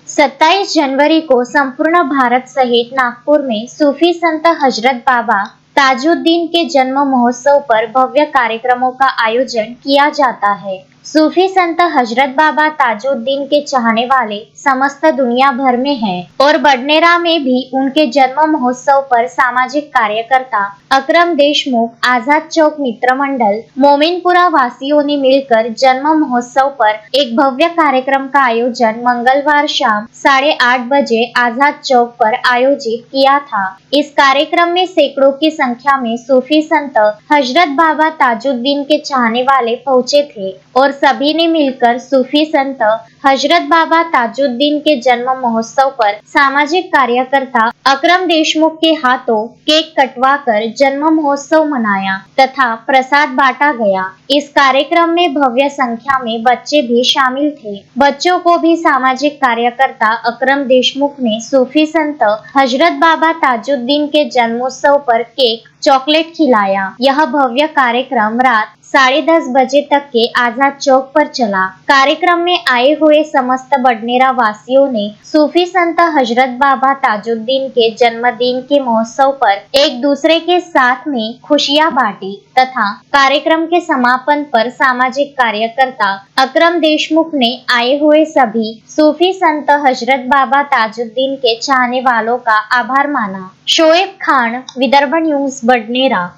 27 जनवरी को संपूर्ण भारत सहित नागपुर में सूफी संत हजरत बाबा ताजुद्दीन के जन्म महोत्सव पर भव्य कार्यक्रमों का आयोजन किया जाता है। सूफी संत हजरत बाबा ताजुद्दीन के चाहने वाले समस्त दुनिया भर में हैं और बडनेरा में भी उनके जन्म महोत्सव पर सामाजिक कार्यकर्ता अकरम देशमुख, आजाद चौक मित्र मंडल, मोमिनपुरा वासियों ने मिलकर जन्म महोत्सव पर एक भव्य कार्यक्रम का आयोजन मंगलवार शाम 8:30 बजे आजाद चौक पर आयोजित किया था। इस कार्यक्रम में सैकड़ों की संख्या में सूफी संत हजरत बाबा ताजुद्दीन के चाहने वाले पहुंचे थे और सभी ने मिलकर सूफी संत हजरत बाबा ताजुद्दीन के जन्म महोत्सव पर सामाजिक कार्यकर्ता अकरम देशमुख के हाथों केक कटवाकर जन्म महोत्सव मनाया तथा प्रसाद बांटा गया। इस कार्यक्रम में भव्य संख्या में बच्चे भी शामिल थे। बच्चों को भी सामाजिक कार्यकर्ता अकरम देशमुख ने सूफी संत हजरत बाबा ताजुद्दीन के जन्मोत्सव पर केक, चॉकलेट खिलाया। यह भव्य कार्यक्रम रात 10:30 बजे तक के आजाद चौक पर चला। कार्यक्रम में आए हुए समस्त बडनेरा वासियों ने सूफी संत हजरत बाबा ताजुद्दीन के जन्मदिन के महोत्सव पर एक दूसरे के साथ में खुशियां बांटी तथा कार्यक्रम के समापन पर सामाजिक कार्यकर्ता अकरम देशमुख ने आए हुए सभी सूफी संत हजरत बाबा ताजुद्दीन के चाहने वालों का आभार माना। शोएब खान, विदर्भ न्यूज, बडनेरा।